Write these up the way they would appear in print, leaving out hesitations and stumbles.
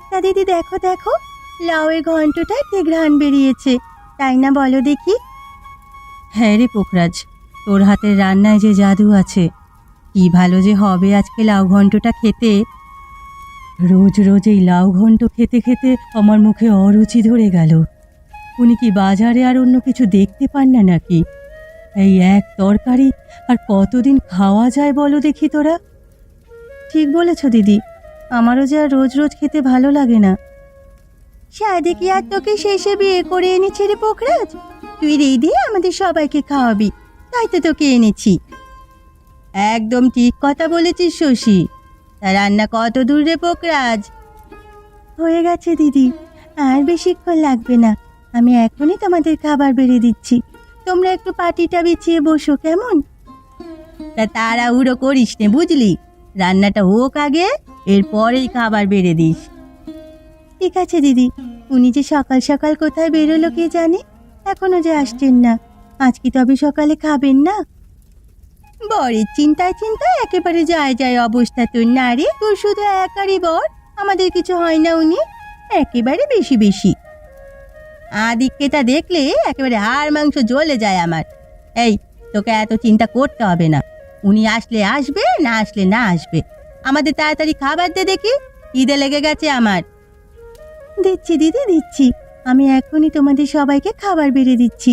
তা দিদি দেখো দেখো, লাউয়ের ঘন্টটায় কি ঘ্রাণ বেরিয়েছে, তাই না বলো দেখি? হ্যাঁ রে পোখরাজ, তোর হাতের রান্নায় যে জাদু আছে। কি ভালো যে হবে আজকে লাউ ঘন্টটা খেতে। রোজ রোজ এই লাউ ঘন্ট খেতে খেতে আমার মুখে অরুচি ধরে গেল। উনি কি বাজারে আর অন্য কিছু দেখতে পান না নাকি? এই এক তরকারি আর কতদিন খাওয়া যায় বলো দেখি তোরা? ঠিক বলেছ দিদি, আমারও যে আর রোজ রোজ খেতে ভালো লাগে না। সাদে কি আর তোকে শেষে বিয়ে করে এনেছি রে পোখরাজ? তুই রেঁধে আমাদের সবাইকে খাওয়াবি, তাই তো তোকে এনেছি। একদম ঠিক কথা বলেছিস শশী। তা রান্না কত দূর রে পোখরাজ? হয়ে গেছে দিদি, আর বেশিক্ষণ লাগবে না। আমি এখনই তোমাদের খাবার বেড়ে দিচ্ছি, তোমরা একটু পাটিটা বিছিয়ে বসো কেমন? তা তাড়াহুড়ো করিস নে বুঝলি, রান্নাটা হোক আগে, এরপরেই খাবার বেড়ে দিস। ঠিক আছে দিদি। উনি যে সকাল সকাল কোথায় বেরোলো কে জানে, এখনো যে আসছেন না। আজ কি তবে সকালে খাবেন না? বরের চিন্তায় চিন্তায় একেবারে যায় যায় অবস্থা তোর। না রে, তোর শুধু একারই বর, আমাদের কিছু হয় না উনি একেবারে বেশি বেশি। আদিক্যটা দেখলে একেবারে হাড় মাংস জ্বলে যায় আমার। এই, তোকে এত চিন্তা করতে হবে না। উনি আসলে আসবে, না আসলে না আসবে। আমাদের তাড়াতাড়ি খাবার দে দেখি, খিদে লেগে গেছে আমার। দিচ্ছি দিদি দিচ্ছি, আমি এখনই তোমাদের সবাইকে খাবার বেড়ে দিচ্ছি।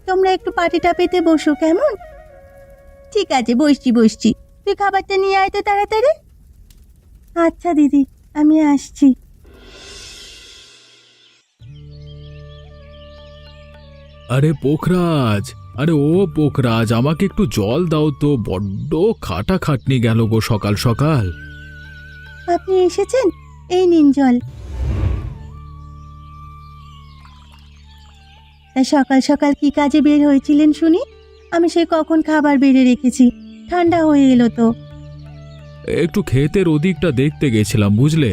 তোমরা একটু পাটিটা পেতে বসো কেমন? ঠিক আছে, বসছি বসছি। তুই খাবারটা নিয়ে আয় তো তাড়াতাড়ি। আচ্ছা দিদি, আমি আসছি। আরে পোখরাজ, আরে ও পোখরাজ, আমাকে একটু জল দাও তো, বড্ড খাটাখাটনি গেল গো সকাল সকাল। আপনি এসেছেন, এই নিন জল। তা সকাল সকাল কি কাজে বের হয়েছিলেন শুনি? আমি সেই কখন খাবার বেড়ে রেখেছি, ঠান্ডা হয়ে এলো তো। একটু ক্ষেতের ওদিকটা দেখতে গেছিলাম বুঝলে,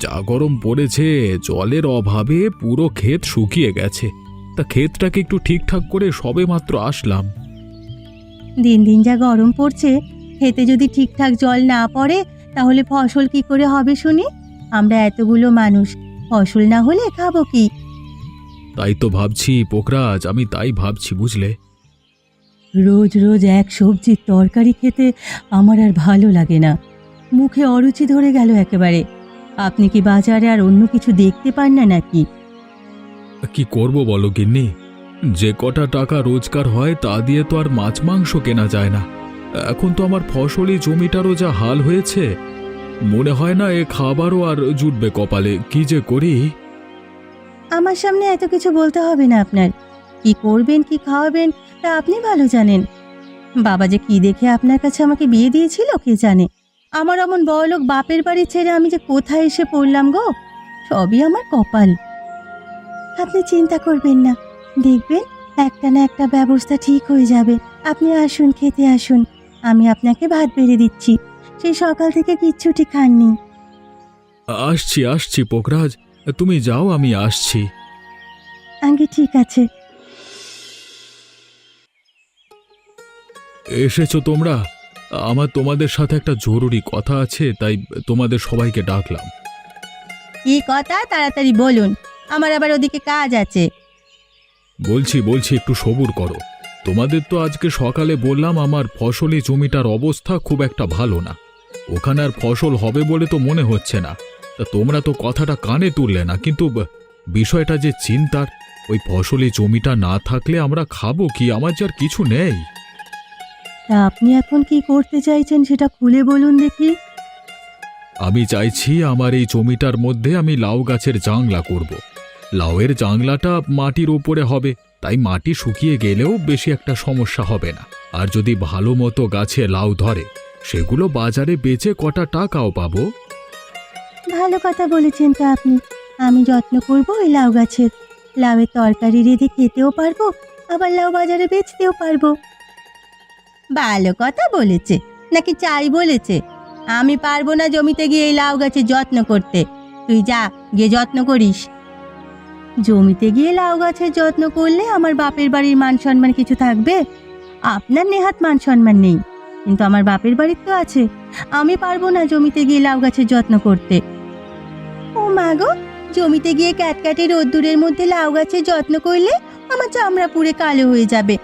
যা গরম পড়েছে, জলের অভাবে পুরো ক্ষেত শুকিয়ে গেছে। তা ক্ষেতটাকে একটু ঠিকঠাক করে সবেমাত্র আসলাম। দিন দিন যা গরম পড়ছে, খেতে যদি ঠিকঠাক জল না পড়ে তাহলে ফসল কি করে হবে শুনি? আমরা এতগুলো মানুষ, ফসল না হলে খাবো কি? তাই তো ভাবছি পোখরাজ, আমি তাই ভাবছি বুঝলে। রোজ রোজ এক সবজির তরকারি খেতে আমার আর ভালো লাগে না, মুখে অরুচি ধরে গেল একেবারে। আপনি কি বাজারে আর অন্য কিছু দেখতে পান না নাকি? কি করব বলো গিন্নি, যে কটা টাকা রোজগার হয় তা দিয়ে তো আর মাছ মাংস কেনা যায় না। এখন তো আমার ফসলি জমিটারও যা হাল হয়েছে, মনে হয় না এ খাবারও আর জুটবে কপালে। কি যে করি। আমার সামনে এত কিছু বলতে হবে না আপনার। কি করবেন কি খাওয়াবেন তা আপনি ভালো জানেন। বাবা যে কি দেখে আপনার কাছে আমাকে বিয়ে দিয়েছিল কে জানে। আমার অমন বড়লোক বাপের বাড়ি ছেড়ে আমি যে কোথায় এসে পড়লাম গো, সবই আমার কপাল। আপনি চিন্তা করবেন না, দেখবেন একটা না একটা ব্যবস্থা ঠিক হয়ে যাবে। আপনি আসুন, খেতে আসুন, আমি আপনাকে ভাত বেড়ে দিচ্ছি। সেই সকাল থেকে কিচ্ছুটি খাননি। আসছি আসছি পোখরাজ, তুমি যাও, আমি আসছি। আগে ঠিক আছে। এসেছো তোমরা? আমার তোমাদের সাথে একটা জরুরি কথা আছে, তাই তোমাদের সবাইকে ডাকলাম। কি কথা তাড়াতাড়ি বলুন, আমার আবার ওদিকে কাজ আছে। বলছি বলছি, একটু সবুর করো। তোমাদের তো আজকে সকালে বললাম আমার ফসলি জমিটার অবস্থা খুব একটা ভালো না, ওখানে আর ফসল হবে বলে তো মনে হচ্ছে না। তা তোমরা তো কথাটা কানে তুললে না, কিন্তু বিষয়টা যে চিন্তার, ওই ফসলি জমিটা না থাকলে আমরা খাবো কি? আমার যে আর কিছু নেই। তা আপনি এখন কি করতে চাইছেন সেটা খুলে বলুন দেখি। আমি চাইছি আমার এই জমিটার মধ্যে আমি লাউ গাছের জাংলা করব। লাউয়ের জাংলাটা মাটির উপরে হবে, তাই মাটি শুকিয়ে গেলেও বেশি একটা সমস্যা হবে না। আর যদি ভালো মতো গাছে লাউ ধরে, সেগুলো বাজারে বেচে কটা টাকাও পাবো। ভালো কথা বলেছেন তো আপনি। আমি যত্ন করব ওই লাউ গাছের। লাউয়ের তরকারি রেঁধে খেতেও পারবো, আবার লাউ বাজারে বেচতেও পারবো। ভালো কথা বলেছে নাকি চাই বলেছে? আমি পারবো না জমিতে গিয়ে এই লাউ গাছের যত্ন করতে। তুই যা, গিয়ে যত্ন করিস। জমিতে গিয়ে লাউ গাছের যত্ন করলে আমার বাপের বাড়ির মান সম্মান কিছু থাকবে? আপনার নেহাত মান সম্মান নেই, কিন্তু আমার বাপের বাড়ির তো আছে। আমি পারবো না জমিতে গিয়ে লাউ গাছের যত্ন করতে। ও মা গো, জমিতে গিয়ে ক্যাটক্যাটে রোদ্দুরের মধ্যে লাউ গাছের যত্ন করলে আমার চামড়া পুড়ে কালো হয়ে যাবে।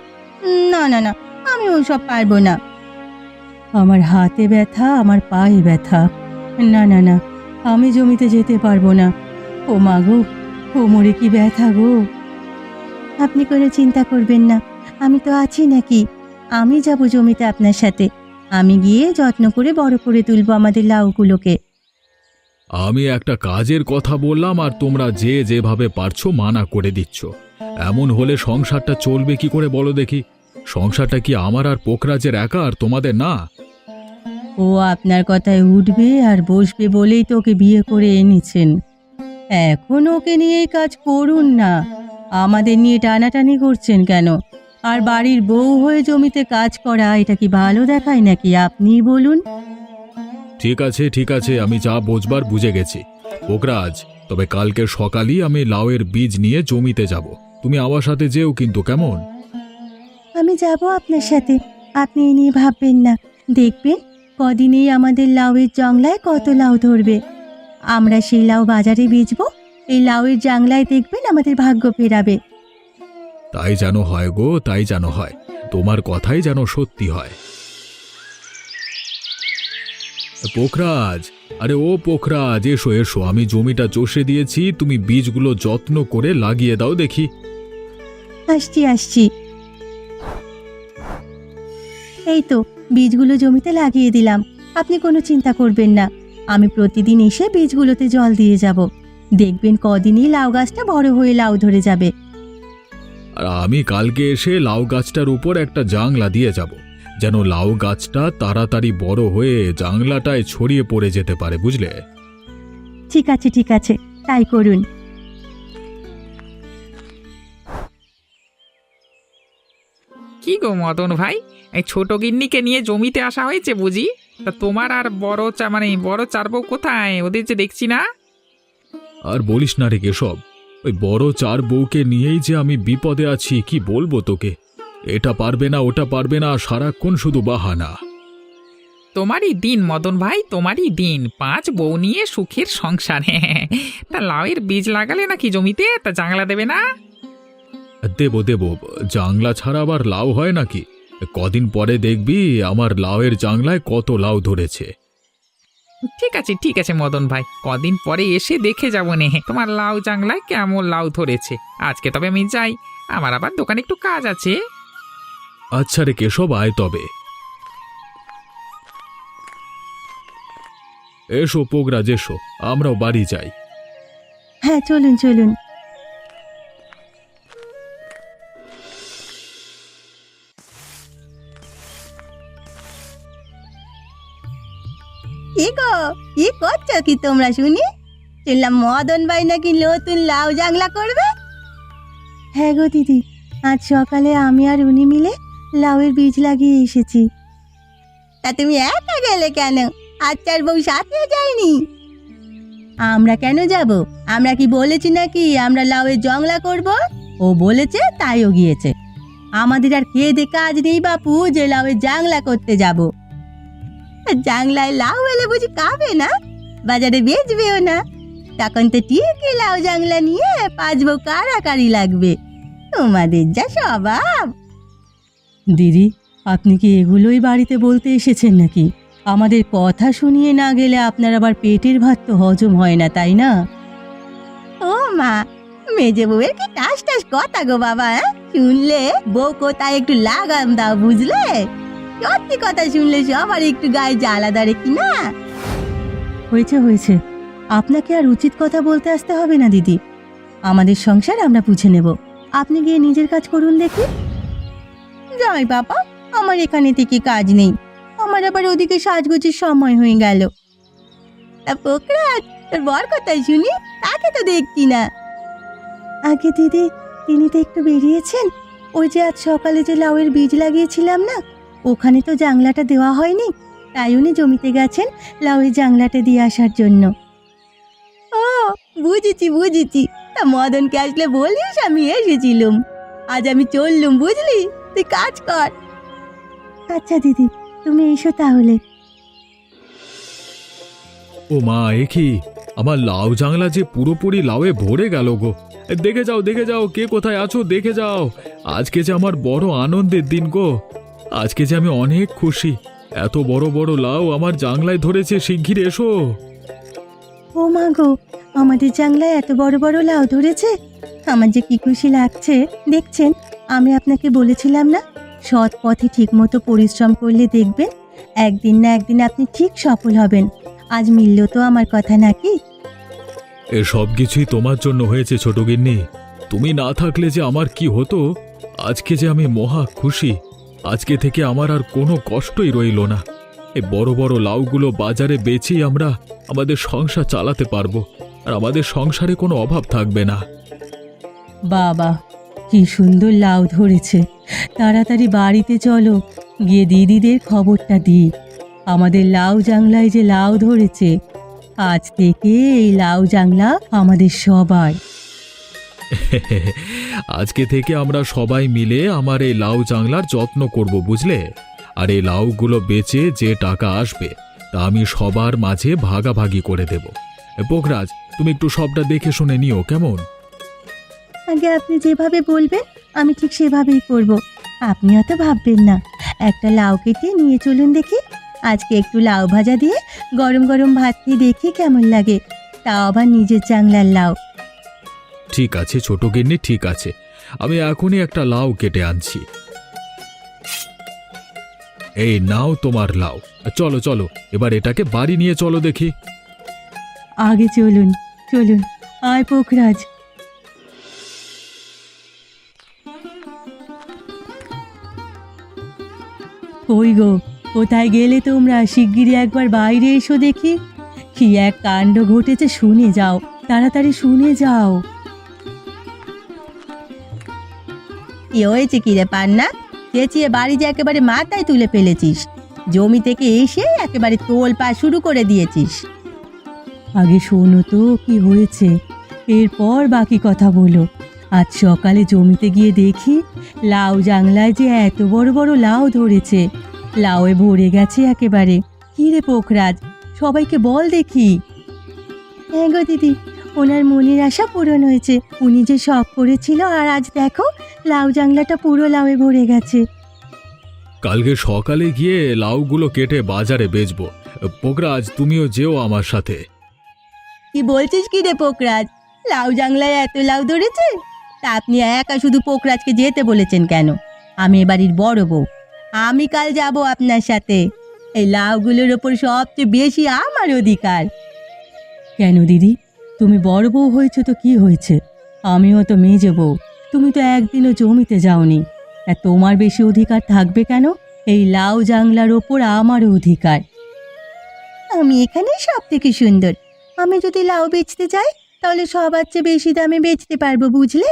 না না না, আমি ওসব পারবো না। আমার হাতে ব্যথা, আমার পায়ে ব্যথা। না না না, আমি জমিতে যেতে পারবো না। ও মা গো, কোমরে কি ব্যথা গো। আপনি কোনো চিন্তা করবেন না, আমি তো আছি নাকি। আমি যাব জমিতে আপনার সাথে। আমি গিয়ে যত্ন করে বড় করে তুলবো আমাদের লাউগুলোকে। আমি একটা কাজের কথা বললাম আর তোমরা যে যেভাবে পারছো মানা করে দিচ্ছ। এমন হলে সংসারটা চলবে কি করে বলো দেখি? সংসারটা কি আমার আর পোখরাজের একা, আর তোমাদের না? ও আপনার কথায় উঠবে আর বসবে বলেই তো ওকে বিয়ে করে এনেছেন। এখন ওকে নিয়েই কাজ করুন না, আমাদের নিয়ে টানাটানি করছেন কেন? আর বাড়ির বউ হয়ে জমিতে কাজ করা এটা কি ভালো দেখায় নাকি, আপনিই বলুন। ঠিক আছে ঠিক আছে, আমি যা বোঝবার বুঝে গেছি। পোখরাজ, তবে কালকে সকালই আমি লাউয়ের বীজ নিয়ে জমিতে যাব। তুমি আমার সাথে যেও কিন্তু, কেমন? আমি যাব আপনার সাথে, আপনি এ নিয়ে ভাববেন না। দেখবেন কদিনেই আমাদের লাউয়ের জংলায় কত লাউ ধরবে। আমরা সেই লাউ বাজারে বেচবো, এই লাউয়ের জাংলায় দেখবেন আমাদের ভাগ্য ফেরাবে। তাই যেন হয় গো, তাই যেন হয়। তোমার কথাই যেন সত্যি হয়। পোখরাজ, আরে ও পোখরাজ, এসো এসো, আমি জমিটা চষে দিয়েছি, তুমি বীজগুলো যত্ন করে লাগিয়ে দাও দেখি। আসছি আসছি। এই তো বীজগুলো জমিতে লাগিয়ে দিলাম, আপনি কোনো চিন্তা করবেন না। আমি প্রতিদিন এসে বীজগুলোতে জল দিয়ে যাব। দেখবেন কদিনই লাউ গাছটা বড় হয়ে লাউ ধরে যাবে। আর আমি কালকে এসে লাউ গাছটার উপর একটা জাংলা দিয়ে যাব, যেন লাউ গাছটা তাড়াতাড়ি বড় হয়ে জাংলাটায় ছড়িয়ে পড়ে যেতে পারে, বুঝলে? ঠিক আছে ঠিক আছে, তাই করুন। কি গো মদন ভাই, এই ছোট গিন্নিকে নিয়ে জমিতে আসা হয়েছে বুঝি? তা তোমার আর বড় চার বউ কোথায়? ওদের যে দেখছি না। আর বলিস না রে কেশব, ওই বড় চার বউকে নিয়েই যে আমি বিপদে আছি, কি বলবো তোকে। এটা পারবে না, ওটা পারবে না, সারাক্ষণ শুধু বাহানা। তোমারই দিন মদন ভাই, তোমারই দিন। 5 বউ নিয়ে সুখের সংসার। তা লাউয়ের বীজ লাগালে নাকি জমিতে? তা জাংলা দেবে না? দেব দেব, জাংলা ছাড়া আবার লাউ হয় নাকি? কদিন পরে দেখবি আমার লাউয়ের জাংলায় কত লাউ ধরেছে। ঠিক আছে মদন ভাই, কদিন পরে এসে দেখে যাবো নে তোমার লাউ জাংলায় কেমন লাউ ধরেছে। আজকে তবে আমি যাই, আমার আবার দোকানে একটু কাজ আছে। আচ্ছা রে কেশব, আয় তবে। এসো পোখরাজ, এসো, আমরাও বাড়ি যাই। হ্যাঁ চলুন চলুন। কি গো, কি করছো কি তোমরা শুনি? শুনলাম মদন ভাই নাকি নতুন লাউ জাংলা করবে। হ্যাঁ গো দিদি, আজ সকালে আমি আর উনি মিলে লাউয়ের বীজ লাগিয়ে এসেছি। তা তুমি একা গেলে কেন? আচ্ছার বউ সাথে যায়নি? আমরা কেন যাব? আমরা কি বলেছি নাকি আমরা লাউয়ের জংলা করব? ও বলেছে তাই ও গিয়েছে। আমাদের আর খেয়ে দে কাজ নেই বাপু যে লাউয়ের জাংলা করতে যাব। জাংলায় লাউ এলে বুঝি খাবে না, বাজারে বেচবেও না। তখন তো ঠিকই লাউ জাংলা নিয়ে 5 বউ কারাকারি লাগবে। তোমাদের যা স্বভাব। দিদি, আপনি কি এগুলোই বাড়িতে বলতে এসেছেন নাকি? আমাদের কথা শুনিয়ে না গেলে আপনার আবার পেটের ভাত তো হজম হয় না, তাই না? ও মা, মেজে বউয়ের কি টাস টাস কথা গো বাবা। শুনলে বউ কোথায় একটু লাগাম দাও, বুঝলে? সত্যি কথা শুনলে সবার একটু গায়ে জ্বালা ধরে কি না? হয়েছে হয়েছে, আপনাকে আর উচিত কথা বলতে আসতে হবে না দিদি। আমাদের সংসার আমরা বুঝে নেব। আপনি গিয়ে নিজের কাজ করুন দেখি। যাই বাবা, আমার এখানে থেকে কাজ নেই। আমার আবার ওদিকে সাজগোজের সময় হয়ে গেল। তা পোখরাজ, তোর বর কোথায় শুনি? তাকে তো দেখছি না। আগে দিদি, তিনি তো একটু বেরিয়েছেন। ওই যে আজ সকালে যে লাউয়ের বীজ লাগিয়েছিলাম না, ওখানে তো জাংলাটা দেওয়া হয়নি, তাই উনি জমিতে গেছেন লাউয়ের জাংলাটা দিয়ে আসার জন্য। ও বুঝেছি বুঝেছি, তা মদনকে আসলে বলিস আমি এসেছিলুম। আজ আমি চললুম, বুঝলি? তুই কাজ কর। আচ্ছা দিদি, তুমি এসো তাহলে। ও মা, এ কি? আমার লাউ জাংলা যে পুরোপুরি লাউয়ে ভরে গেল গো। দেখে যাও কে কোথায় আছো, দেখে যাও। আজকে যে আমার বড় আনন্দের দিন গো। আজকে যে আমি অনেক খুশি। এত বড় বড় লাউ আমার জাংলায় ধরেছে, শিগগির এসো। ও মা গো, আমাদের জাংলায় এত বড় বড় লাউ ধরেছে। আমার যে কি খুশি লাগছে। দেখছেন, আমি আপনাকে বলেছিলাম না, সৎ পথে ঠিকমতো পরিশ্রম করলে দেখবেন একদিন না একদিন আপনি ঠিক সফল হবেন। আজ মিলল তো আমার কথা, নাকি? এ সব কিছুই তোমার জন্য হয়েছে ছোট গিন্নি। তুমি না থাকলে যে আমার কি হতো। আজকে যে আমি মহা খুশি। আজকে থেকে আমার আর কোনো কষ্টই রইল না। এই বড় বড় লাউগুলো বাজারে বেচেই আমরা আমাদের সংসার চালাতে পারবো, আর আমাদের সংসারে কোনো অভাব থাকবে না। বাবা, কি সুন্দর লাউ ধরেছে। তাড়াতাড়ি বাড়িতে চলো, গিয়ে দিদিদের খবরটা দিই। আমাদের লাউ জাংলায় যে লাউ ধরেছে, আজ থেকে এই লাউ জাংলা আমাদের সবার। আজকে থেকে আমরা সবাই মিলে আমার এই লাউ জাংলার যত্ন করব, বুঝলে? আর এই লাউগুলো বেচে যে টাকা আসবে তা আমি সবার মাঝে ভাগাভাগি করে দেব। পোখরাজ, তুমি একটু সবটা দেখে শুনে নিও, কেমন? আগে আপনি যেভাবে বলবেন আমি ঠিক সেভাবেই করব। আপনি অত ভাববেন না। একটা লাউ কেটে নিয়ে চলুন দেখি। আজকে একটু লাউ ভাজা দিয়ে গরম গরম ভাত খেয়ে দেখি কেমন লাগে, তাও আবার নিজের জাংলার লাউ। ঠিক আছে ছোট গিন্নি, ঠিক আছে। আমি এখনই একটা লাউ কেটে আনছি। এই নাও তোমার লাউ। চলো চলো, এবার এটাকে বাড়ি নিয়ে চলো দেখি। আগে চলুন চলুন, আয় পোখরাজ। কই গো, কোথায় গেলে তোমরা? শিগগিরই একবার বাইরে এসো দেখি। কি এক কাণ্ড ঘটেছে, শুনে যাও, তাড়াতাড়ি শুনে যাও। কি হয়েছে কি রে পান্না? চেঁচিয়ে বাড়ি যে একেবারে মাথায় তুলে ফেলেছিস। জমি থেকে এসে একেবারে তোল পা শুরু করে দিয়েছিস। আগে শোনো তো কি হয়েছে, এরপর বাকি কথা বলো। আজ সকালে জমিতে গিয়ে দেখি লাউ জাংলায় যে এত বড় বড় লাউ ধরেছে। লাউয়ে ভরে গেছে একেবারে। কি রে পোখরাজ, সবাইকে বল দেখি। হ্যাঁ গো দিদি, ওনার মনের আশা পূরণ হয়েছে। উনি যে শখ করেছিল, আর আজ দেখো লাউ জাংলাটা পুরো লাউয়ে ভরে গেছে। কালকে সকালে গিয়ে লাউগুলো কেটে বাজারে বেচবো। পোখরাজ, তুমিও যেও আমার সাথে। কি বলছিস কি রে পোখরাজ? লাউ জাংলায় এত লাউ ধরেছে? তা আপনি একা শুধু পোখরাজকে যেতে বলেছেন কেন? আমি এ বাড়ির বড় বউ, আমি কাল যাব আপনার সাথে। এই লাউগুলোর ওপর সবচেয়ে বেশি আমার অধিকার। কেন দিদি, তুমি বড় বউ হয়েছো তো কি হয়েছে? আমিও তো মেজো বউ। তুমি তো একদিনও জমিতে যাওনি, আর তোমার বেশি অধিকার থাকবে কেন? এই লাউ জাংলার ওপর আমারও অধিকার। আমি এখানে সব থেকে সুন্দর। আমি যদি লাউ বেচতে যাই তাহলে সবার চেয়ে বেশি দামে বেচতে পারবো, বুঝলে?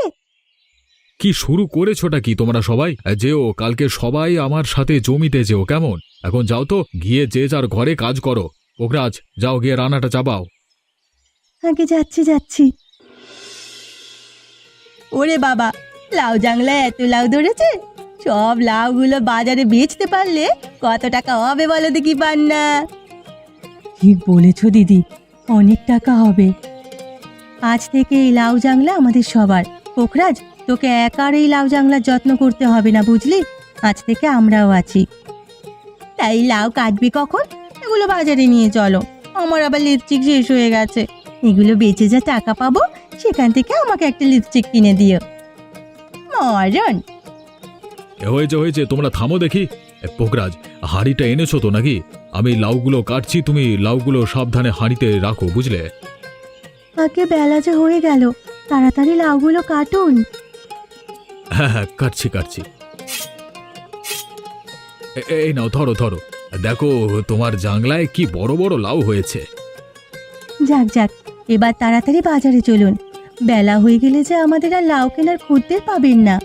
কি শুরু করেছোটা কি তোমরা সবাই? যেও, কালকে সবাই আমার সাথে জমিতে যেও, কেমন? এখন যাও তো, গিয়ে যে যার ঘরে কাজ করো। পোখরাজ, যাও গিয়ে রান্নাটা চাপাও। আগে যাচ্ছি যাচ্ছি। ওরে বাবা, লাউ জাংলায় এত লাউ ধরেছে। সব লাউগুলো বাজারে বেচতে পারলে কত টাকা হবে বলো দেখি পান্না? ঠিক বলেছো দিদি, অনেক টাকা হবে। আজ থেকে এই লাউ জাংলা আমাদের সবার। পোখরাজ, তোকে একার এই লাউ জাংলার যত্ন করতে হবে না, বুঝলি? আজ থেকে আমরাও আছি। তাই লাউ কাটবি কখন? এগুলো বাজারে নিয়ে চলো। আমার আবার লিপস্টিক শেষ হয়ে গেছে। এগুলো বেচে যা টাকা পাবো সেখান থেকে আমাকে একটা লিপস্টিক কিনে দিও। মরণ! হয়েছে হয়েছে, তোমরা থামো দেখি। পোখরাজ, হাঁড়িটা এনেছো তো নাকি? আমি লাউগুলো কাটছি, তুমি লাউগুলো সাবধানে হাঁড়িতে রাখো, বুঝলে? আগে বেলা যে হয়ে গেল, তাড়াতাড়ি লাউগুলো কাটুন। হ্যাঁ হ্যাঁ, কাটছি কাটছি। এই নাও, ধরো ধরো। দেখো তোমার জাংলায় কি বড় বড় লাউ হয়েছে। যাক যাক, এবার তাড়াতাড়ি বাজারে চলুন। বেলা হয়ে গেলে যে আমাদের আর লাউ কেনার খদ্দের পাবেন না।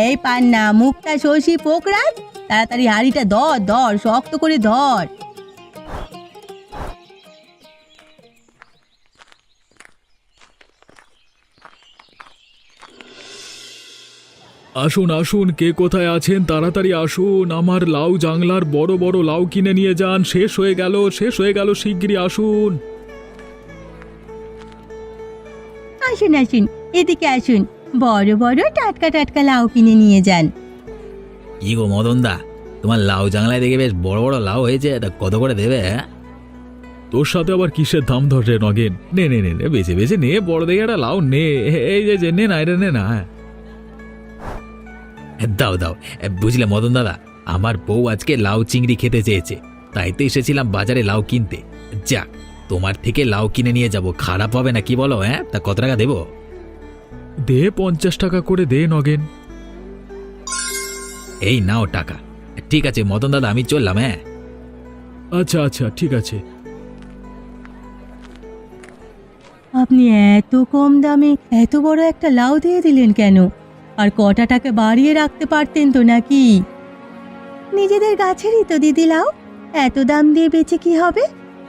এই পান্না, মুখটা শশী, পোখরাজ, তাড়াতাড়ি হাঁড়িটা ধর ধর, শক্ত করে ধর। আসুন আসুন, কে কোথায় আছেন তাড়াতাড়ি আসুন। আমার লাউ জাংলার বড় বড় লাউ কিনে নিয়ে যান। শেষ হয়ে গেল, শেষ হয়ে গেল, শিগগিরই আসুন। আসুন আসুন, এদিকে আসুন, বড় বড় টাটকা টাটকা লাউ কিনে নিয়ে যান। কি গো মদনদা, তোমার লাউ জাংলায় দেখে বেশ বড় বড় লাউ হয়েছে, তা কত করে দেবে? হ্যাঁ, তোর সাথে আবার কিসের দাম ধরে নগেন? নে নে নে নে, বেছে বেছে নে, বড় দেখে একটা লাউ নে। এই যে নে না, এটা নে না। দাও দাও। বুঝলে মদন দাদা, আমার বউ আজকে লাউ চিংড়ি খেতে চেয়েছে, তাই তো এসেছিলাম বাজারে লাউ কিনতে। যাক, তোমার থেকে লাউ কিনে নিয়ে যাব, খারাপ হবে না কি বলো? হ্যাঁ, তা কত টাকা দেবো? দে 50 টাকা করে দে নগেন। এই নাও টাকা। ঠিক আছে মদন দাদা, আমি চললাম। হ্যাঁ, আচ্ছা আচ্ছা, ঠিক আছে। আপনি এত কম দামে এত বড় একটা লাউ দিয়ে দিলেন কেন? আর কটা টাকা বাড়িয়ে রাখতে পারতেন তো নাকি? নিজেদের গাছেরই তো দিদি লাউ, এত দাম দিয়ে বেচে কি হবে?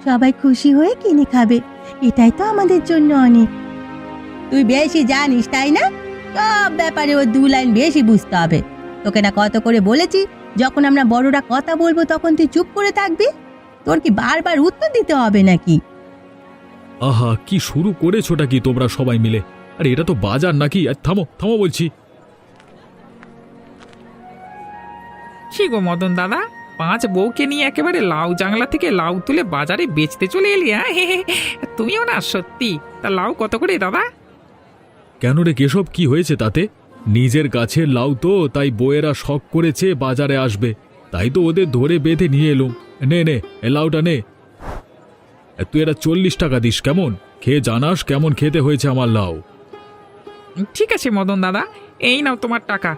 সবাই খুশি হয়ে কিনে খাবে, এটাই তো আমাদের জন্য অনেক। তুই বেশি জানিস তাই না? সব ব্যাপারে ও 2 লাইন বেশি বুঝতে হবে। তোকে না কত করে বলেছি, যখন আমরা বড়রা কথা বলবো তখন তুই চুপ করে থাকবি? তোর কি বারবার উত্তর দিতে হবে নাকি? আহা, কি শুরু করেছোটা কি তোমরা সবাই মিলে? আরে এটা তো বাজার নাকি? আর থামো থামো বলছি। কি গো মদন দাদা, 5 বউকে নিয়ে একেবারে লাউ জাংলা থেকে লাউ তুলে বাজারে বেচতে চলে এলি? হ্যাঁ, তুমিও না সত্যি। তা লাউ কত করে দাদা? কেন রে কেশব, কি হয়েছে তাতে? নিজের গাছের লাউ তো, তাই বউয়েরা শখ করেছে বাজারে আসবে, তাই তো ওদের ধরে বেঁধে নিয়ে এলুম। নে নে, এ লাউটা নে। তুই এটা 40 টাকা দিস, কেমন? খেয়ে জানাস কেমন খেতে হয়েছে আমার লাউ। ঠিক আছে মদন দাদা, এই নাও তোমার টাকা।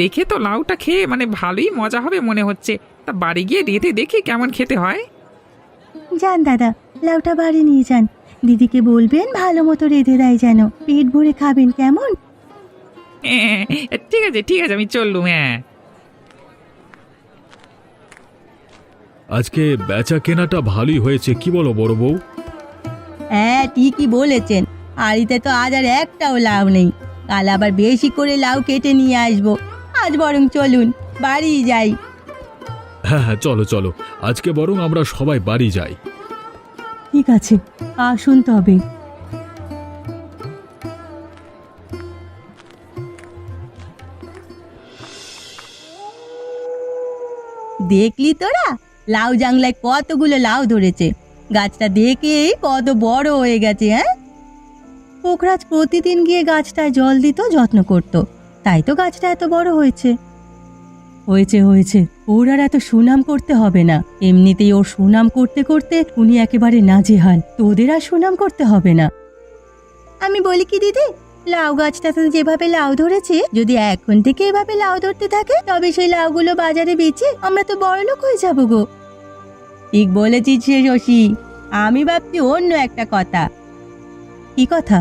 দেখে তো লাউটা খেয়ে মানে ভালোই মজা হবে মনে হচ্ছে। তা বাড়ি গিয়ে রেঁধে দেখি কেমন খেতে হয়। যান দাদা, লাউটা বাড়ি নিয়ে যান, দিদিকে বলবেন ভালো মতো রেঁধে দেয় যেন, পেট ভরে খাবেন কেমন? হ্যাঁ, ঠিক আছে ঠিক আছে, আমি চললুম। হ্যাঁ, আজকে বেচা কেনাটা ভালোই হয়েছে, কি বলো বড় বউ? হ্যাঁ ঠিকই বলেছেন, আড়িতে তো আজ আর একটাও লাউ নেই। কাল আবার বেশি করে লাউ কেটে নিয়ে আসবো। আজ বরং চলুন বাড়ি যাই। হ্যাঁ হ্যাঁ, চলো চলো, আজকে বরং আমরা সবাই বাড়ি যাই। ঠিক আছে, আসুন তবে। দেখলি তোরা, লাউ জাংলায় কতগুলো লাউ ধরেছে। গাছটা দেখেই কত বড় হয়ে গেছে। হ্যাঁ, পোখরাজ প্রতিদিন গিয়ে গাছটায় জল দিত, যত্ন করত, তাই তো গাছটা এত বড় হয়েছে। হয়েছে হয়েছে, ওর আর এত সুনাম করতে হবে না। এমনিতেই ওর সুনাম করতে করতে উনি একেবারে নাজেহাল, তোদের আর সুনাম করতে হবে না। আমি বলি কি দিদি, লাউ গাছটাতে যেভাবে লাউ ধরেছে, যদি এখন থেকে এভাবে লাউ ধরতে থাকে, তবে সেই লাউগুলো বাজারে বেচে আমরা তো বড়লোক হয়ে যাবো গো। ঠিক বলেছিস রে শশী, আমি ভাবছি অন্য একটা কথা। কি কথা?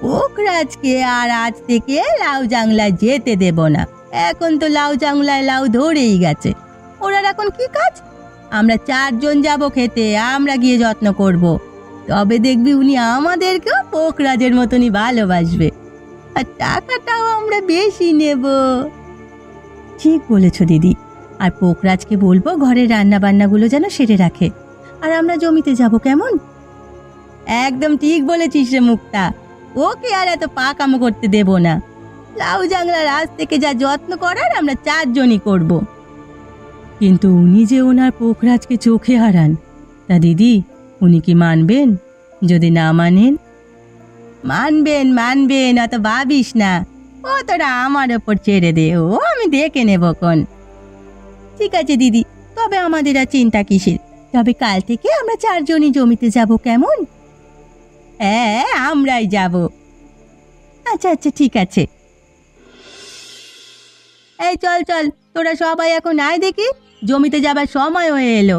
পোখরাজকে আর আজ থেকে লাউ জাংলায় যেতে দেব না। এখন তো লাউ জাংলায় লাউ ধরেই গেছে, ওরা এখন কি কাজ? আমরা 4 জন যাব খেতে, আমরা গিয়ে যত্ন করব। তবে দেখবি উনি আমাদেরকেও পোখরাজের মতনই ভালোবাসবে, আর টাকাটাও আমরা বেশি নেব। ঠিক বলেছ দিদি, আর পোখরাজকে বলবো ঘরের রান্না বান্নাগুলো যেন সেরে রাখে, আর আমরা জমিতে যাব কেমন? একদম ঠিক বলেছিস রে মুক্তা, ওকে আর এত পাকামো করতে দেব না। লাউ জাংলার আজ থেকে যা যত্ন করার আমরা 4 জনই করব। কিন্তু উনি যে ওনার পোখরাজকে চোখে হারান, তা দিদি উনি কি মানবেন? যদি না মানেন? মানবেন মানবেন, অত ভাবিস না, ও তোরা আমার ওপর ছেড়ে দে, ও আমি দেখে নেব কোন। ঠিক আছে দিদি, তবে আমাদের আর চিন্তা কিসের? তবে কাল থেকে আমরা 4 জনই জমিতে যাব কেমন? হ্যাঁ, আমরাই যাব। আচ্ছা আচ্ছা, ঠিক আছে। এই চল চল, তোরা সবাই এখন আয় দেখি, জমিতে যাবার সময় হয়ে এলো।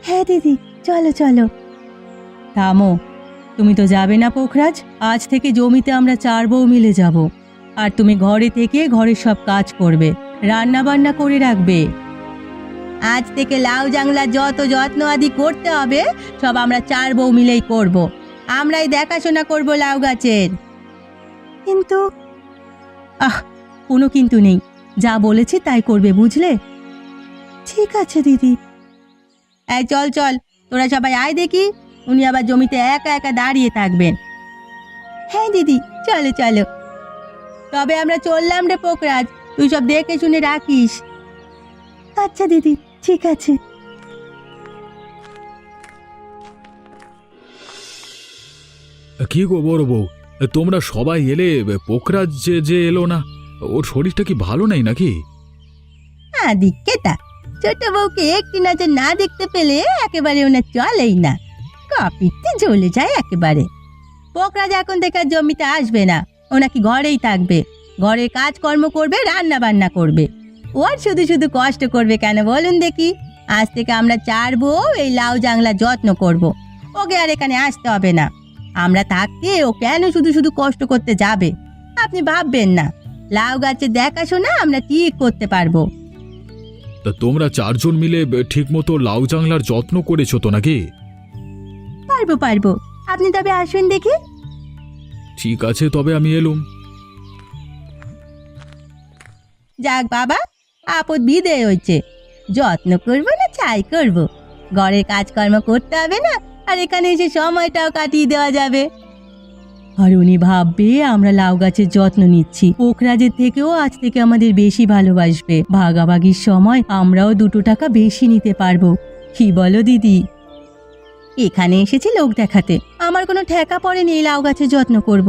হ্যাঁ দিদি, চলো চলো। থামো, তুমি তো যাবে না পোখরাজ? আজ থেকে জমিতে আমরা 4 বউ মিলে যাব, আর তুমি ঘরে থেকে ঘরের সব কাজ করবে, রান্না বান্না করে রাখবে। আজ থেকে লাউ জাংলা যত যত্ন আদি করতে হবে সব আমরা 4 বউ মিলেই করব। আমরাই দেখাশোনা করব লাউ গাছের। কিন্তু কোনো কিন্তু নেই, যা বলেছি তাই করবে, বুঝলে? ঠিক আছে দিদি। এই চল চল, তোরা সবাই আয় দেখি, উনি আবার জমিতে একা একা দাঁড়িয়ে থাকবেন। হ্যাঁ দিদি, চলো চলো। তবে আমরা চললাম রে পোকরাজ, তুই সব দেখে শুনে রাখিস। আচ্ছা দিদি, ঠিক আছে। কি গো বড় বউ, তোমরা সবাই এলে, পোকরাজ যে এলো না, ওর শরীরটা কি ভালো নেই নাকি? দিকেটা ছোট বউকে একটি নজর না দেখতে পেলে একেবারে ওনার চলেই না, কপিতে জ্বলে যায় একেবারে। পোকরাজ এখন থেকে আর জমিতে আসবে না, ও নাকি ঘরেই থাকবে, ঘরে কাজকর্ম করবে, রান্না বান্না করবে। ও আর শুধু শুধু কষ্ট করবে কেন বলুন দেখি? আজ থেকে আমরা 4 বউ এই লাউ জাংলা যত্ন করব, ওকে আর এখানে আসতে হবে না। আমরা থাকতে ও কেন শুধু শুধু কষ্ট করতে যাবে? আপনি ভাববেন না, লাউ গাছের দেখাশোনা আমরা ঠিক করতে পারবো। তা তোমরা 4 জন মিলে ঠিক মতো লাউ জাংলার যত্ন করেছো তো নাকি? পারবো পারবো, আপনি তবে আসুন দেখি। ঠিক আছে, তবে আমি এলুম। যাক বাবা, আপদ বিদেয় হয়েছে। যত্ন করবো না ছাই করবো, ঘরের কাজকর্ম করতে হবে না, আর এখানে এসে সময়টাও কাটিয়ে দেওয়া যাবে। আর উনি ভাববে আমরা লাউ গাছের যত্ন নিচ্ছি, পোকরাজের থেকেও আজ থেকে আমাদের বেশি ভালোবাসবে। ভাগাভাগির সময় আমরাও 2 টাকা বেশি নিতে পারবো। কি বলো দিদি? এখানে এসেছি লোক দেখাতে, আমার কোনো ঠেকা পড়েনি এই লাউ গাছের যত্ন করব।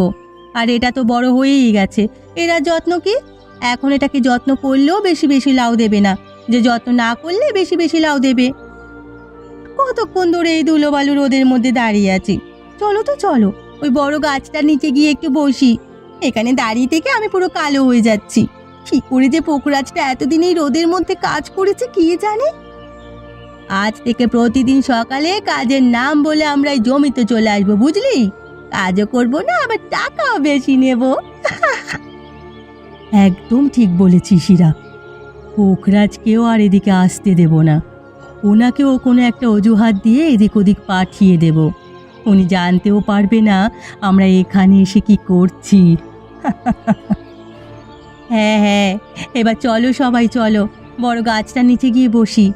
আর এটা তো বড় হয়েই গেছে, এরা যত্ন কি? এখন এটাকে যত্ন করলেও বেশি বেশি লাউ দেবে না, যে যত্ন না করলে বেশি বেশি লাউ দেবে। কতক্ষণ ধরে এই ধুলো বালু রোদের মধ্যে দাঁড়িয়ে আছি, চলো তো চলো, ওই বড় গাছটার নিচে গিয়ে একটু বসি। এখানে দাঁড়িয়ে থেকে আমি পুরো কালো হয়ে যাচ্ছি। কি করে যে পোকরাজটা এতদিন এই রোদের মধ্যে কাজ করেছে কে জানে। আজ থেকে প্রতিদিন সকালে কাজের নাম বলে আমরা এই জমিতে চলে আসবো, বুঝলি? কাজও করবো না, আবার টাকাও বেশি নেব। একদম ঠিক বলেছিস ইরা, পোকরাজকেও আর এদিকে আসতে দেব না। ওনাকেও কোনো একটা অজুহাত দিয়ে এদিক ওদিক পাঠিয়ে দেব, উনি জানতেও পারবে না আমরা এখানে এসে কি করছি। হ্যাঁ হ্যাঁ, এবার চলো সবাই, চলো বড় গাছটার নিচে গিয়ে বসি।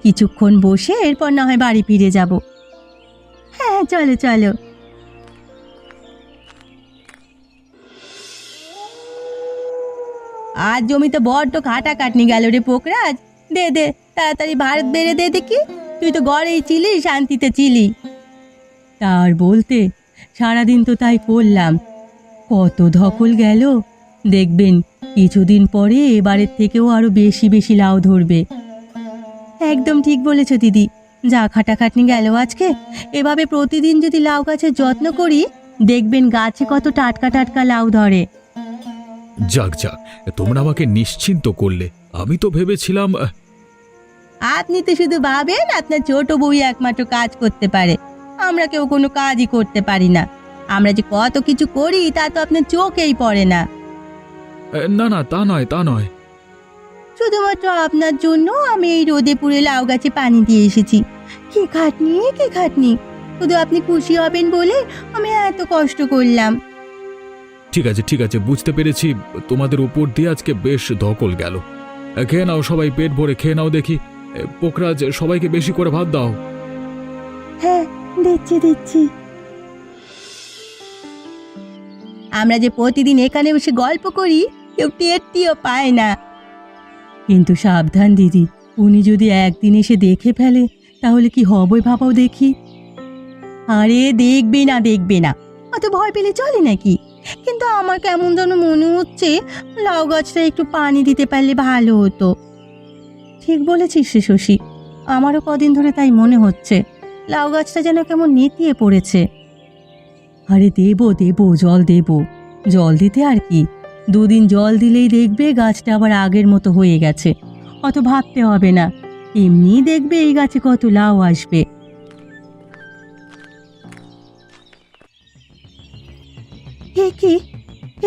কিছুক্ষণ বসে এরপর না হয় বাড়ি ফিরে যাব। হ্যাঁ চলো চলো। আজ জমিতে বড্ড খাটাখাটনি গেল রে পোকরাজ, দে দে তাড়াতাড়ি ভাত বেড়ে দে দেখি। তুই তো ঘরেই ছিলি, শান্তিতে ছিলি। তার বলতে সারাদিন তো তাই করলাম, কত ধকল গেল। দেখবেন কিছুদিন পরে এবারের থেকেও আরো বেশি বেশি লাউ ধরবে। একদম ঠিক বলেছ দিদি, যা খাটাখাটনি গেল আজকে, এভাবে প্রতিদিন যদি লাউ গাছের যত্ন করি দেখবেন গাছে কত টাটকা টাটকা লাউ ধরে। যাক যাক, তোমরা আমাকে নিশ্চিন্ত করলে। আমি তো ভেবেছিলাম আপনি তো শুধু ভাবেন আপনার ছোট বউই একমাত্র কাজ করতে পারে, আমরা কেউ কোনো কাজই করতে পারি না। আমরা যে কত কিছু করি তা তো আপনার চোখেই পড়ে না। না না, তা নয় তা নয়। শুধুমাত্র আপনার জন্য আমি এই রোদে পুড়ে লাউ গাছে পানি দিয়ে এসেছি। কি খাটনি কি খাটনি, শুধু আপনি খুশি হবেন বলে আমি এত কষ্ট করলাম। ঠিক আছে ঠিক আছে, বুঝতে পেরেছি। তোমাদের উপর দিয়ে আজকে বেশ ধকল গেল। খেয়ে নাও সবাই, পেট ভরে খেয়ে নাও দেখি। পোকরাজ, সবাইকে বেশি করে ভাত দাও। হ্যাঁ দিচ্ছি দিচ্ছি। আমরা যে প্রতিদিন এখানে বসে গল্প করি কেউ টেরটিও পায় না। কিন্তু সাবধান দিদি, উনি যদি একদিন এসে দেখে ফেলে তাহলে কি হবে ভাবাও দেখি। আরে দেখবে না দেখবে না, অত ভয় পেলে চলে নাকি? কিন্তু আমার কেমন যেন মনে হচ্ছে লাউ গাছটা একটু পানি দিতে পারলে ভালো হতো। ঠিক বলেছিস রে শশী, আমারও কদিন ধরে তাই মনে হচ্ছে, লাউ গাছটা যেন কেমন নেতিয়ে পড়েছে। আরে দেবো দেবো, জল দেবো, জল দিতে আর কি, 2 দিন জল দিলেই দেখবে গাছটা আবার আগের মতো হয়ে গেছে। অত ভাবতে হবে না, এমনিই দেখবে এই গাছে কত লাউ আসবে।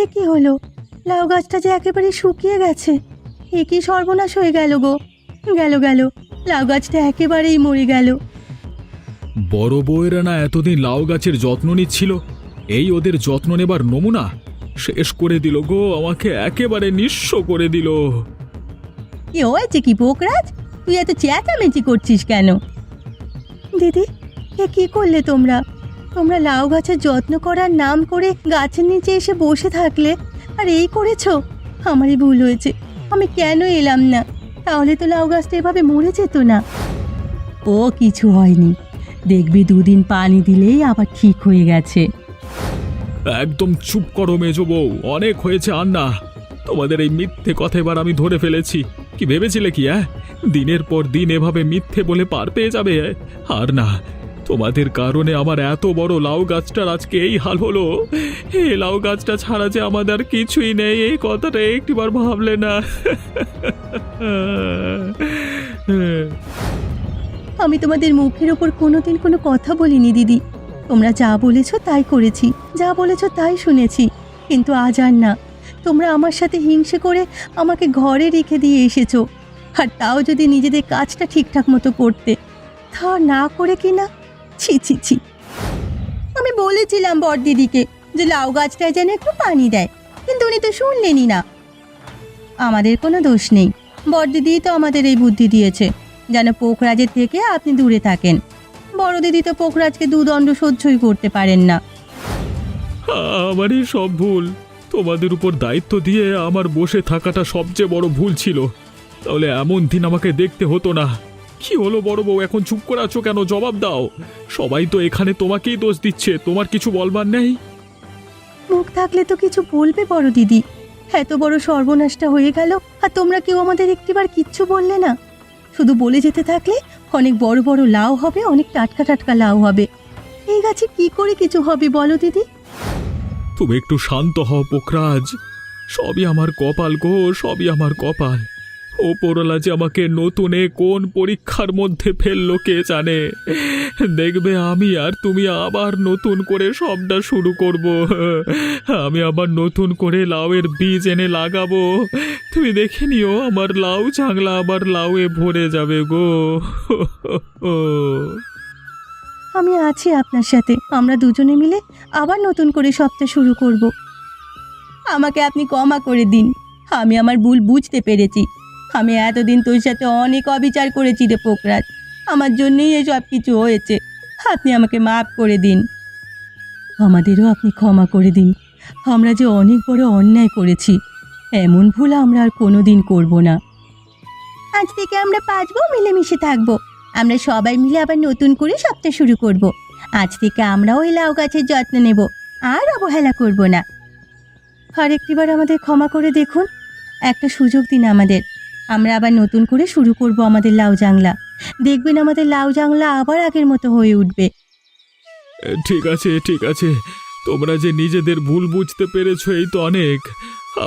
এ কি হলো, লাউ গাছটা যে একেবারে শুকিয়ে গেছে। এ কি সর্বনাশ হয়ে গেল গো, গেল গেল, লাউ গাছটা একেবারেই মরে গেল। বড় বউয়েরা না এতদিন লাউ গাছের যত্ন নিচ্ছিল, এই ওদের যত্ন নেবার নমুনা শেষ করে দিল গো, আমাকে একেবারে নিঃস্ব করে দিল। কি হয়েছে কি পোকরাজ, তুই এত চেঁচামেচি করছিস কেন? দিদি এ কি করলে তোমরা? তোমরা লাউ গাছের যত্ন করার নাম করে গাছের নিচে এসে বসে থাকলে, আর এই করেছো। আমারই ভুল হয়েছে, আমি কেন এলাম না? তাহলে তো লাউ গাছটা এভাবে মরে যেত না। ও কিছু হয়নি, দেখবি দুদিন পানি দিলেই আবার ঠিক হয়ে গেছে। একদম চুপ করো মেজো বউ, অনেক হয়েছে আর না। তোমাদের এই মিথ্যে কথা এবার আমি ধরে ফেলেছি। কি ভেবেছিলে কি দিনের পর দিন এভাবে মিথ্যে বলে পার পেয়ে যাবে? আর না, তোমাদের কারণে আমার এত বড় লাউ গাছটার আজকে এই হাল হলো। এই লাউ গাছটা ছাড়া যে আমাদের আর কিছুই নেই, এই কথাটা একটিবার ভাবলে না? আমি তোমাদের মুখের ওপর কোনোদিন কোনো কথা বলিনি দিদি। তোমরা যা বলেছো তাই করেছি, যা বলেছো তাই শুনেছি। কিন্তু আজ আর না। তোমরা আমার সাথে হিংসে করে আমাকে ঘরে রেখে দিয়ে এসেছো, আর তাও যদি নিজেদের কাজটা ঠিকঠাক মতো করতে, তা না করে কি না। ছি ছি ছি। আমি বলেছিলাম বড়দিদিকে যে লাউ গাছটায় যেন একটু পানি দেয়, কিন্তু উনি তো শুনলেনই না। আমাদের কোনো দোষ নেই, বড়দিদি তো আমাদের এই বুদ্ধি দিয়েছে যেন পোখরাজের থেকে আপনি দূরে থাকেন। বড় দিদি তো পোখরাজকে দুদণ্ড সহ্যই করতে পারেন না। আমারই সব ভুল। তোমাদের উপর দায়িত্ব দিয়ে আমার বসে থাকাটা সবচেয়ে বড় ভুল ছিল। তাহলে এমন দিন আমাকে দেখতে হতো না। কি হলো বড় বউ, এখন চুপ করে আছো কেন? জবাব দাও। সবাই তো এখানে তোমাকেই দোষ দিচ্ছে, তোমার কিছু বলবার নেই? মুখ থাকলে তো কিছু বলবে বড় দিদি। এত বড় সর্বনাশটা হয়ে গেল, আর তোমরা কেউ আমাদের একটিবার কিচ্ছু বললে না। শুধু বলে যেতে থাকলে অনেক বড় বড় লাউ হবে, অনেক টাটকা টাটকা লাউ হবে। এই গাছে কি করে কিছু হবে বলো দিদি? তুমি একটু শান্ত হও পোখরাজ। সবই আমার কপাল গো, সবই আমার কপাল। ওপরওয়ালা যে আমাকে নতুনে কোন পরীক্ষার মধ্যে ফেললো কে জানে। দেখবে আমি আর তুমি আবার নতুন করে সবটা শুরু করব। আমি আবার নতুন করে লাউয়ের বীজ এনে লাগাবো। তুমি দেখে নিও, আমার লাউ চাংলা আবার লাউয়ে ভরে যাবে গো। আমি আছি আপনার সাথে, আমরা দুজনে মিলে আবার নতুন করে সবটা শুরু করব। আমাকে আপনি ক্ষমা করে দিন, আমি আমার ভুল বুঝতে পেরেছি। আমি এতদিন তোর সাথে অনেক অবিচার করেছি রে পোখরাজ, আমার জন্যই এসব কিছু হয়েছে। আপনি আমাকে মাফ করে দিন। আমাদেরও আপনি ক্ষমা করে দিন, আমরা যে অনেক বড় অন্যায় করেছি। এমন ভুল আমরা আর কোনো দিন করব না। আজ থেকে আমরা 5 বউ মিলেমিশে থাকবো। আমরা সবাই মিলে আবার নতুন করে সবটা শুরু করব। আজ থেকে আমরাও এই লাউ গাছের যত্ন নেব, আর অবহেলা করব না। আর একটিবার আমাদের ক্ষমা করে দেখুন, একটা সুযোগ দিন আমাদের। আমরা আবার নতুন করে শুরু করব আমাদের লাউ জাংলা। দেখবেন আমাদের লাউ জাংলা আবার আগের মতো হয়ে উঠবে। ঠিক আছে, ঠিক আছে। তোমরা যে নিজেদের ভুল বুঝতে পেরেছো এই তো অনেক।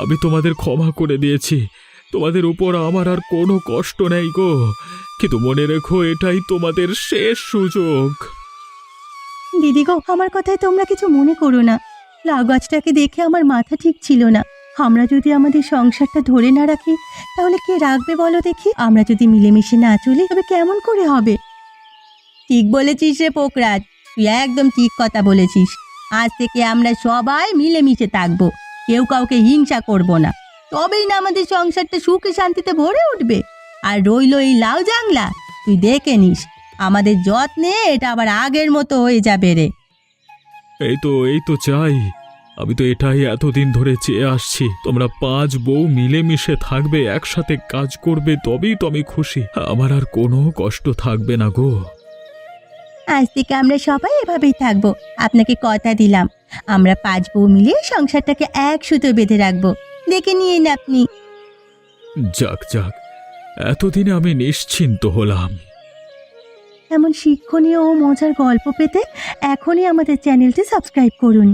আমি তোমাদের ক্ষমা করে দিয়েছি। তোমাদের উপর আমার আর কোনো কষ্ট নেই গো। কিন্তু মনে রেখো, এটাই তোমাদের শেষ সুযোগ। দিদি গো, আমার কথায় তোমরা কিছু মনে করো না। লাউ গাছটাকে দেখে আমার মাথা ঠিক ছিল না। আমরা যদি আমাদের সংসারটা ধরে না রাখি, তাহলে কে রাখবে বলো দেখি? আমরা যদি মিলেমিশে না চলি, তবে কেমন করে হবে? ঠিক বলেছিস রে পোখরাজ, তুই একদম ঠিক কথা বলেছিস। আজ থেকে আমরা সবাই মিলেমিশে থাকবো, কেউ কাউকে হিংসা করব না। তবেই না আমাদের সংসারটা সুখে শান্তিতে ভরে উঠবে। আর রইলো এই লাউ জাংলা, তুই দেখে নিস, আমাদের যত্নে এটা আবার আগের মতো হয়ে যাবে রে। এই তো চাই। আমি তো এটাই এতদিন ধরে চেয়ে আসছি। তোমরা 5 বউ মিলেমিশে থাকবে, একসাথে কাজ করবে, তবেই তো আমি খুশি। আমার আর কোনো কষ্ট থাকবে না গো। আজ থেকে আমরা সবাই এভাবেই থাকবো, আপনাকে কথা দিলাম। আমরা 5 বউ মিলে সংসারটাকে এক সুতো বেঁধে রাখবো, দেখে নিন আপনি। যাক যাক, এতদিনে আমি নিশ্চিন্ত হলাম। এমন শিক্ষণীয় ও মজার গল্প পেতে এখনই আমাদের চ্যানেলটি সাবস্ক্রাইব করুন।